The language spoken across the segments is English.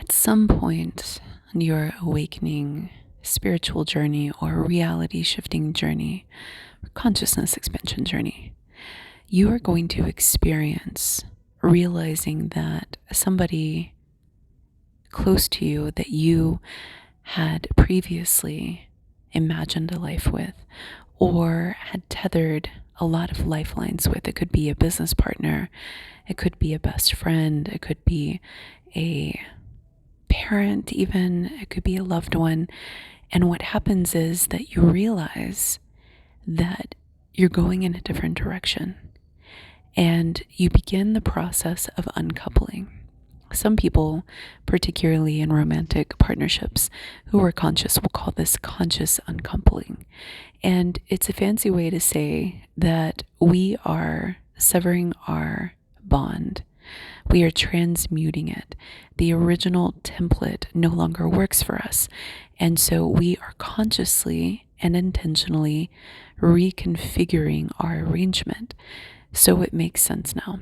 At some point on your awakening spiritual journey or reality shifting journey or consciousness expansion journey, you are going to experience realizing that somebody close to you that you had previously imagined a life with or had tethered a lot of lifelines with. It could be a business partner, it could be a best friend, it could be a parent, even, it could be a loved one. And what happens is that you realize that you're going in a different direction and you begin the process of uncoupling. Some people, particularly in romantic partnerships who are conscious, will call this conscious uncoupling. And it's a fancy way to say that we are severing our bond. We are transmuting it. The original template no longer works for us. And so we are consciously and intentionally reconfiguring our arrangement so it makes sense now.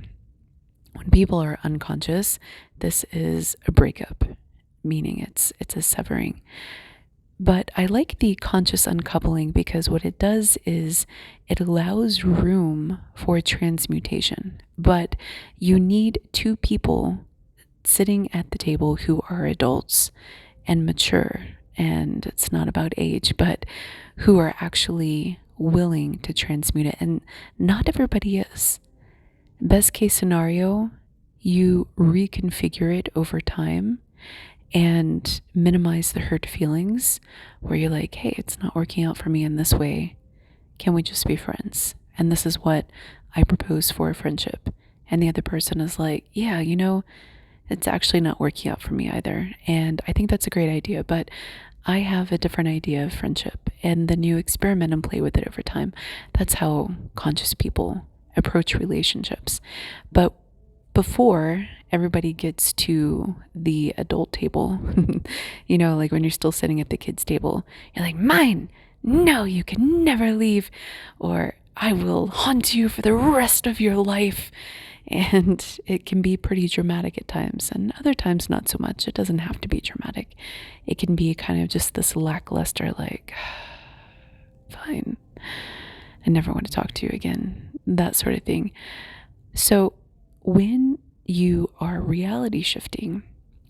When people are unconscious, this is a breakup, meaning it's a severing. But I like the conscious uncoupling because what it does is it allows room for transmutation. But you need two people sitting at the table who are adults and mature, and it's not about age, but who are actually willing to transmute it. And not everybody is. Best case scenario, you reconfigure it over time and minimize the hurt feelings where you're like, hey, it's not working out for me in this way. Can we just be friends? And this is what I propose for a friendship. And the other person is like, yeah, it's actually not working out for me either. And I think that's a great idea, but I have a different idea of friendship. And then you experiment and play with it over time. That's how conscious people approach relationships. But before everybody gets to the adult table, like when you're still sitting at the kids' table, you're like, mine, no, you can never leave, or I will haunt you for the rest of your life. And it can be pretty dramatic at times, and other times not so much. It doesn't have to be dramatic. It can be kind of just this lackluster, like, fine, I never want to talk to you again, that sort of thing. So when you are reality shifting,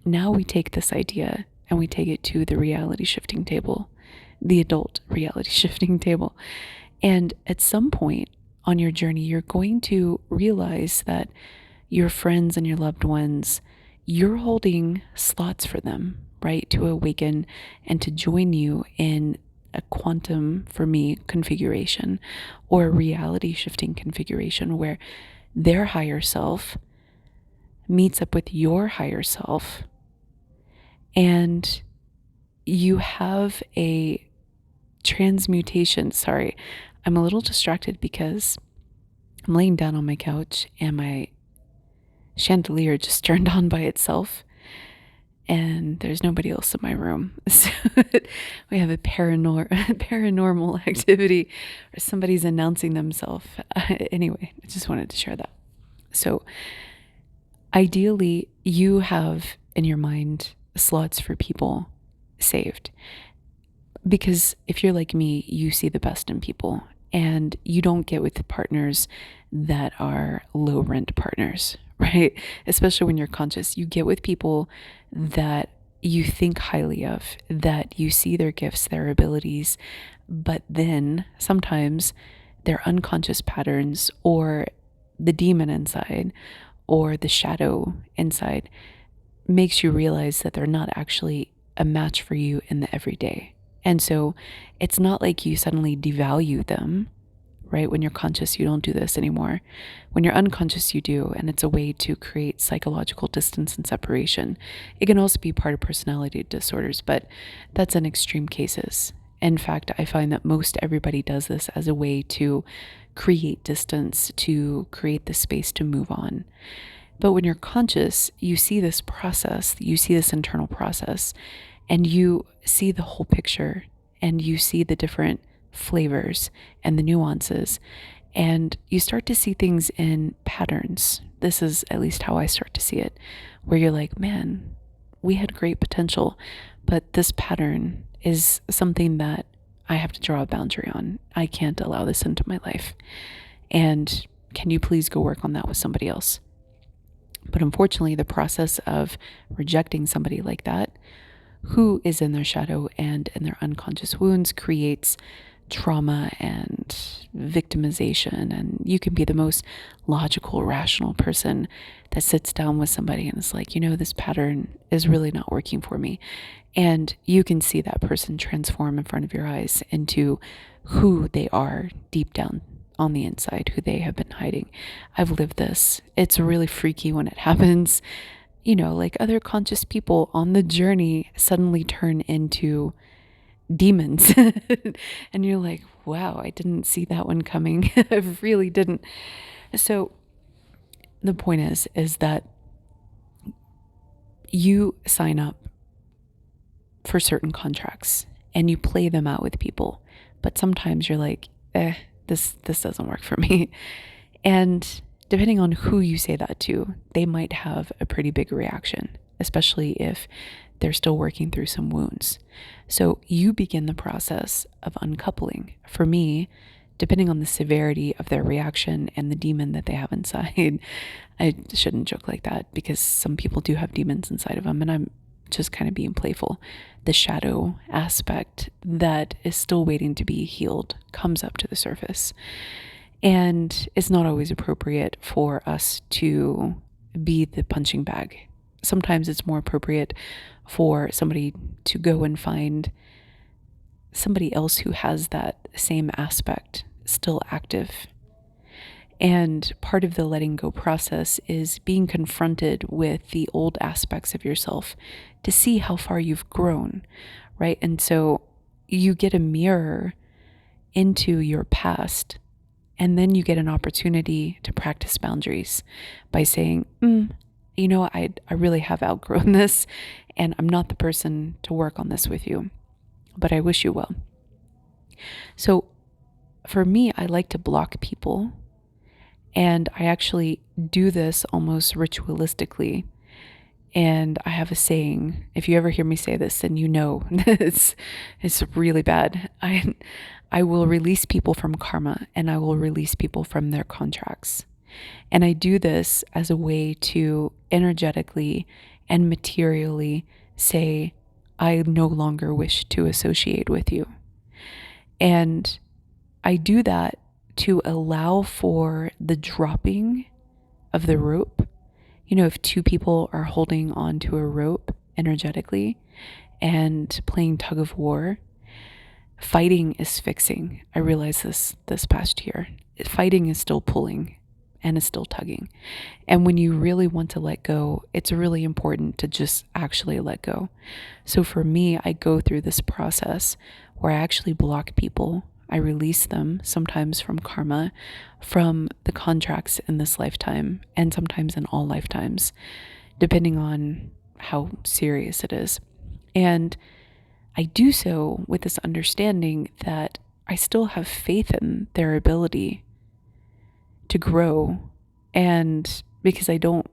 now we take this idea and we take it to the reality shifting table, the adult reality shifting table. And at some point on your journey, you're going to realize that your friends and your loved ones, you're holding slots for them, right? To awaken and to join you in a quantum, for me, configuration or a reality shifting configuration where their higher self meets up with your higher self, and you have a transmutation. Sorry, I'm a little distracted because I'm laying down on my couch and my chandelier just turned on by itself, and there's nobody else in my room. So we have a paranormal activity, or somebody's announcing themselves. Anyway, I just wanted to share that. So ideally, you have in your mind slots for people saved. Because if you're like me, you see the best in people, and you don't get with partners that are low rent partners, right? Especially when you're conscious, you get with people that you think highly of, that you see their gifts, their abilities, but then sometimes their unconscious patterns or the demon inside or the shadow inside makes you realize that they're not actually a match for you in the everyday. And so it's not like you suddenly devalue them, right? When you're conscious, you don't do this anymore. When you're unconscious, you do. And it's a way to create psychological distance and separation. It can also be part of personality disorders, but that's in extreme cases. In fact, I find that most everybody does this as a way to create distance, to create the space to move on. But when you're conscious, you see this process, you see this internal process, and you see the whole picture, and you see the different flavors and the nuances, and you start to see things in patterns. This is at least how I start to see it, where you're like, man, we had great potential, but this pattern is something that I have to draw a boundary on. I can't allow this into my life. And can you please go work on that with somebody else? But unfortunately, the process of rejecting somebody like that, who is in their shadow and in their unconscious wounds, creates trauma and victimization. And you can be the most logical, rational person that sits down with somebody and is like, this pattern is really not working for me. And you can see that person transform in front of your eyes into who they are deep down on the inside, who they have been hiding. I've lived this. It's really freaky when it happens. Like other conscious people on the journey suddenly turn into demons. And you're like, wow, I didn't see that one coming. I really didn't. So the point is that you sign up for certain contracts and you play them out with people. But sometimes you're like, this doesn't work for me. And depending on who you say that to, they might have a pretty big reaction, especially if they're still working through some wounds. So you begin the process of uncoupling. For me, depending on the severity of their reaction and the demon that they have inside, I shouldn't joke like that because some people do have demons inside of them, and I'm just kind of being playful. The shadow aspect that is still waiting to be healed comes up to the surface. And it's not always appropriate for us to be the punching bag. Sometimes it's more appropriate for somebody to go and find somebody else who has that same aspect still active. And part of the letting go process is being confronted with the old aspects of yourself to see how far you've grown, right? And so you get a mirror into your past, and then you get an opportunity to practice boundaries by saying, I really have outgrown this, and I'm not the person to work on this with you, but I wish you well. So for me, I like to block people. And I actually do this almost ritualistically. And I have a saying, if you ever hear me say this, then it's really bad. I will release people from karma, and I will release people from their contracts. And I do this as a way to energetically and materially say, I no longer wish to associate with you. And I do that to allow for the dropping of the rope. If two people are holding on to a rope energetically and playing tug of war, fighting is fixing. I realized this past year. Fighting is still pulling and is still tugging. And when you really want to let go, it's really important to just actually let go. So for me, I go through this process where I actually block people. I release them, sometimes from karma, from the contracts in this lifetime, and sometimes in all lifetimes, depending on how serious it is. And I do so with this understanding that I still have faith in their ability to grow, and because I don't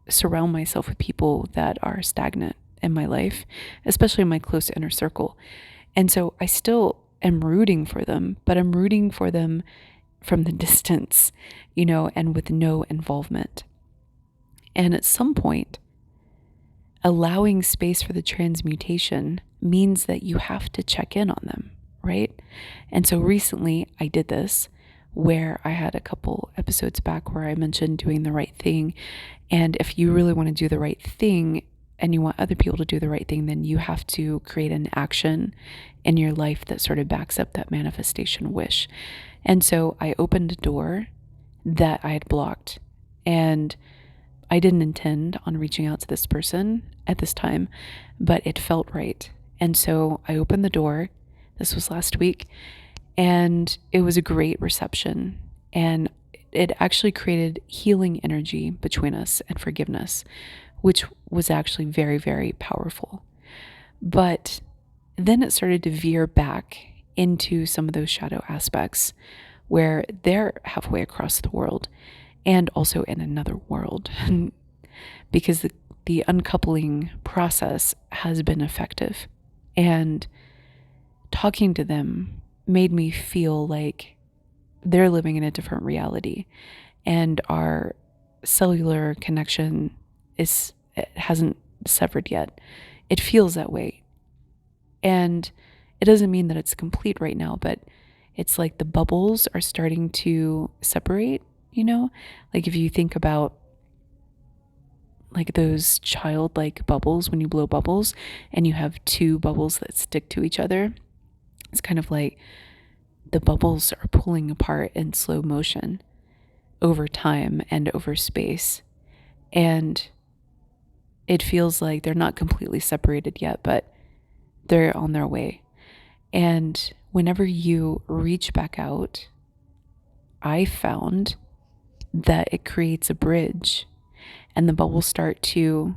surround myself with people that are stagnant in my life, especially in my close inner circle. And so I still am rooting for them, but I'm rooting for them from the distance, and with no involvement. And at some point, allowing space for the transmutation means that you have to check in on them, right? And so recently I did this, where I had a couple episodes back where I mentioned doing the right thing. And if you really want to do the right thing, and you want other people to do the right thing, then you have to create an action in your life that sort of backs up that manifestation wish. And so I opened a door that I had blocked, and I didn't intend on reaching out to this person at this time, but it felt right. And so I opened the door. This was last week, and it was a great reception. And it actually created healing energy between us and forgiveness, which was actually very, very powerful. But then it started to veer back into some of those shadow aspects where they're halfway across the world and also in another world. Because the uncoupling process has been effective. And talking to them made me feel like they're living in a different reality, and our cellular connection it hasn't severed yet. It feels that way. And it doesn't mean that it's complete right now, but it's like the bubbles are starting to separate, Like if you think about like those childlike bubbles when you blow bubbles and you have two bubbles that stick to each other, it's kind of like the bubbles are pulling apart in slow motion over time and over space. And it feels like they're not completely separated yet, but they're on their way. And whenever you reach back out, I found that it creates a bridge and the bubbles start to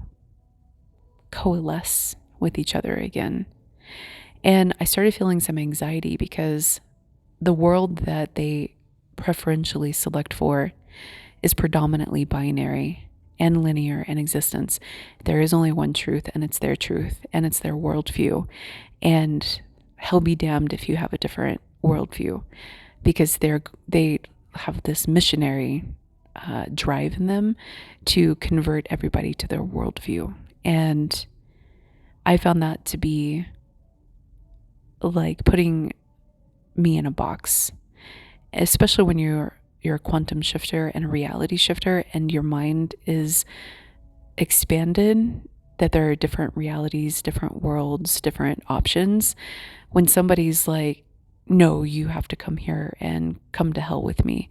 coalesce with each other again. And I started feeling some anxiety because the world that they preferentially select for is predominantly binary and linear in existence. There is only one truth, and it's their truth, and it's their worldview. And hell be damned if you have a different worldview, because they have this missionary drive in them to convert everybody to their worldview. And I found that to be like putting me in a box, especially when you're a quantum shifter and a reality shifter and your mind is expanded, that there are different realities, different worlds, different options. When somebody's like, no, you have to come here and come to hell with me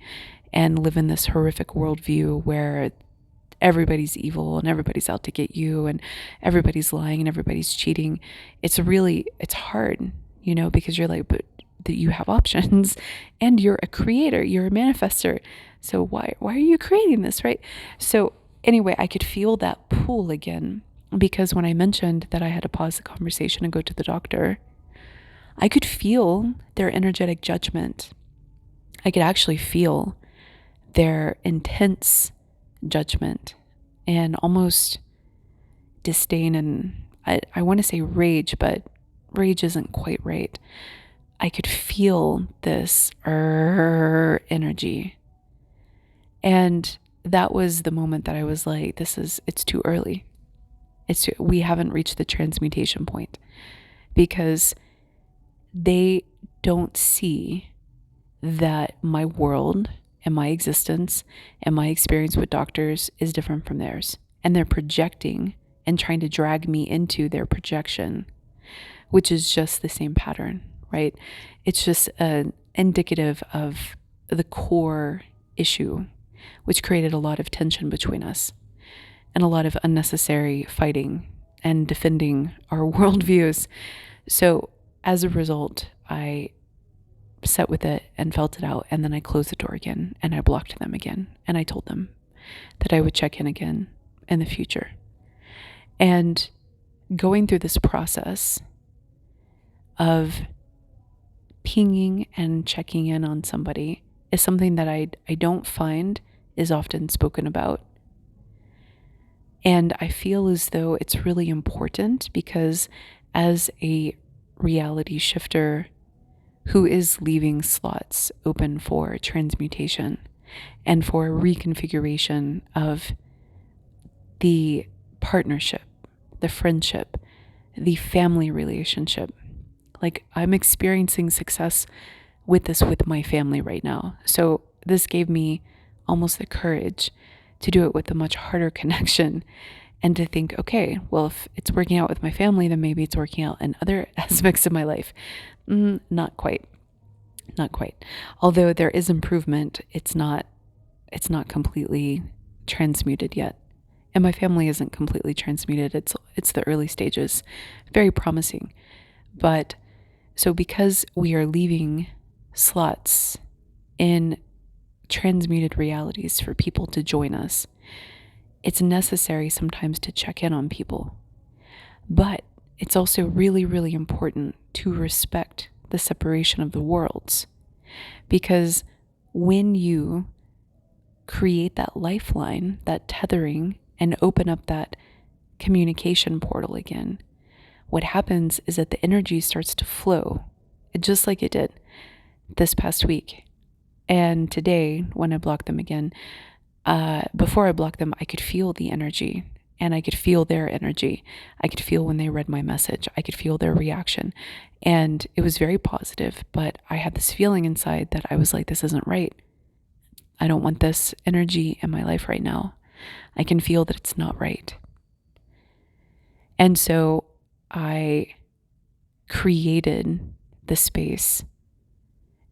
and live in this horrific worldview where everybody's evil and everybody's out to get you and everybody's lying and everybody's cheating. It's hard, because you're like, but that you have options and you're a creator, you're a manifester. So why are you creating this, right? So anyway, I could feel that pull again, because when I mentioned that I had to pause the conversation and go to the doctor, I could feel their energetic judgment. I could actually feel their intense judgment and almost disdain, and I want to say rage, but rage isn't quite right. I could feel this energy. And that was the moment that I was like, it's too early. We haven't reached the transmutation point, because they don't see that my world and my existence and my experience with doctors is different from theirs. And they're projecting and trying to drag me into their projection, which is just the same pattern, right? It's just indicative of the core issue, which created a lot of tension between us and a lot of unnecessary fighting and defending our worldviews. So as a result, I sat with it and felt it out, and then I closed the door again and I blocked them again, and I told them that I would check in again in the future. And going through this process of pinging and checking in on somebody is something that I don't find is often spoken about. And I feel as though it's really important, because as a reality shifter who is leaving slots open for transmutation and for reconfiguration of the partnership, the friendship, the family relationship. Like, I'm experiencing success with this with my family right now. So this gave me almost the courage to do it with a much harder connection, and to think, okay, well, if it's working out with my family, then maybe it's working out in other aspects of my life. Not quite. Although there is improvement, it's not completely transmuted yet. And my family isn't completely transmuted. It's the early stages. Very promising. But so because we are leaving slots in transmuted realities for people to join us, it's necessary sometimes to check in on people. But it's also really, really important to respect the separation of the worlds. Because when you create that lifeline, that tethering, and open up that communication portal again, what happens is that the energy starts to flow, just like it did this past week. And today, when I blocked them again, before I blocked them, I could feel the energy, and I could feel their energy. I could feel when they read my message. I could feel their reaction. And it was very positive, but I had this feeling inside that I was like, this isn't right. I don't want this energy in my life right now. I can feel that it's not right. And so I created the space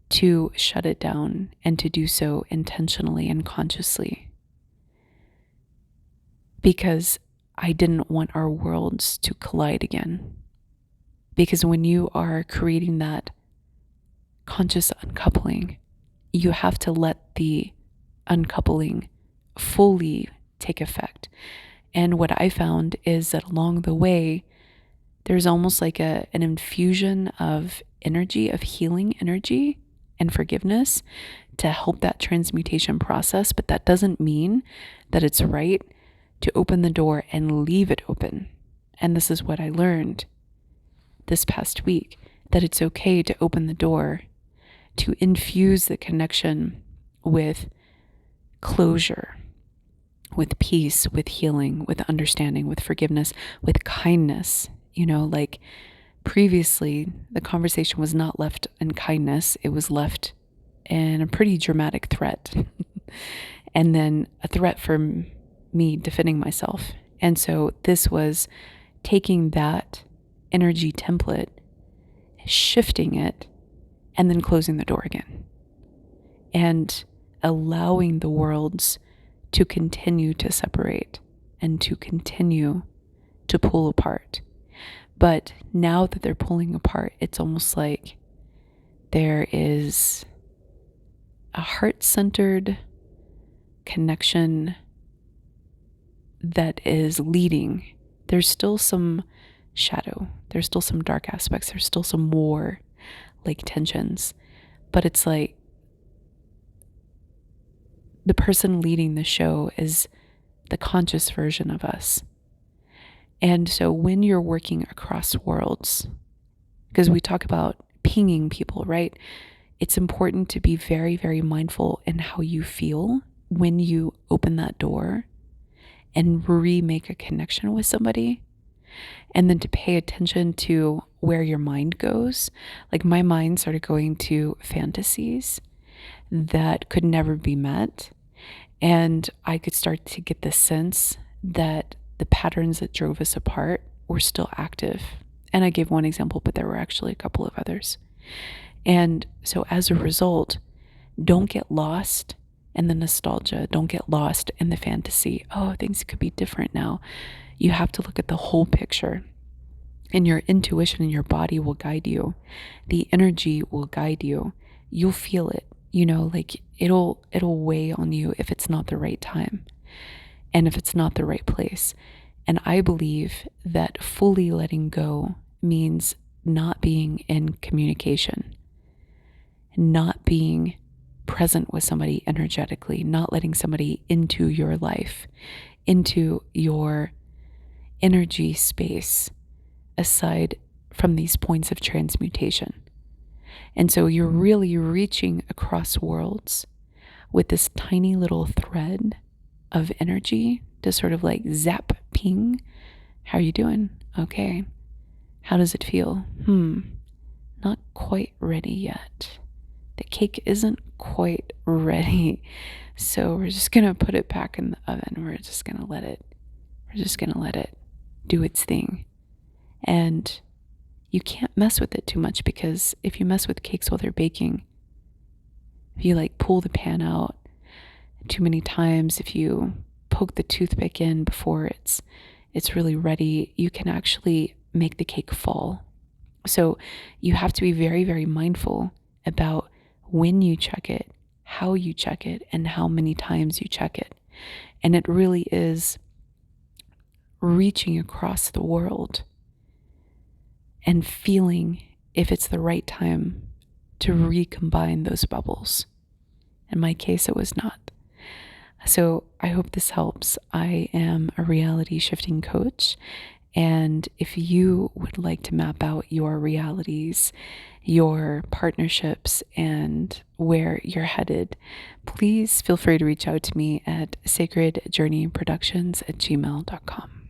to shut it down, and to do so intentionally and consciously, because I didn't want our worlds to collide again. Because when you are creating that conscious uncoupling, you have to let the uncoupling fully take effect. And what I found is that along the way, there's almost like an infusion of energy, of healing energy and forgiveness to help that transmutation process. But that doesn't mean that it's right to open the door and leave it open. And this is what I learned this past week, that it's okay to open the door, to infuse the connection with closure, with peace, with healing, with understanding, with forgiveness, with kindness. Like previously, the conversation was not left in kindness. It was left in a pretty dramatic threat. And then a threat for me defending myself. And so this was taking that energy template, shifting it, and then closing the door again. And allowing the worlds to continue to separate and to continue to pull apart. But now that they're pulling apart, it's almost like there is a heart-centered connection that is leading. There's still some shadow. There's still some dark aspects. There's still some war, like tensions. But it's like the person leading the show is the conscious version of us. And so when you're working across worlds, because we talk about pinging people, right? It's important to be very, very mindful in how you feel when you open that door and remake a connection with somebody. And then to pay attention to where your mind goes. Like my mind started going to fantasies that could never be met. And I could start to get the sense that the patterns that drove us apart were still active. And I gave one example, but there were actually a couple of others. And so as a result, don't get lost in the nostalgia. Don't get lost in the fantasy. Oh, things could be different now. You have to look at the whole picture. And your intuition and your body will guide you. The energy will guide you. You'll feel it. Like it'll weigh on you if it's not the right time. And if it's not the right place. And I believe that fully letting go means not being in communication, not being present with somebody energetically, not letting somebody into your life, into your energy space, aside from these points of transmutation. And so you're really reaching across worlds with this tiny little thread of energy to sort of like zap, ping. How are you doing? Okay. How does it feel? Not quite ready yet. The cake isn't quite ready. So we're just going to put it back in the oven. We're just going to let it do its thing. And you can't mess with it too much, because if you mess with cakes while they're baking, if you like pull the pan out too many times, if you poke the toothpick in before it's really ready, you can actually make the cake fall. So you have to be very, very mindful about when you check it, how you check it, and how many times you check it. And it really is reaching across the world and feeling if it's the right time to recombine those bubbles. In my case, it was not. So I hope this helps. I am a reality shifting coach. And if you would like to map out your realities, your partnerships, and where you're headed, please feel free to reach out to me at sacredjourneyproductions@gmail.com.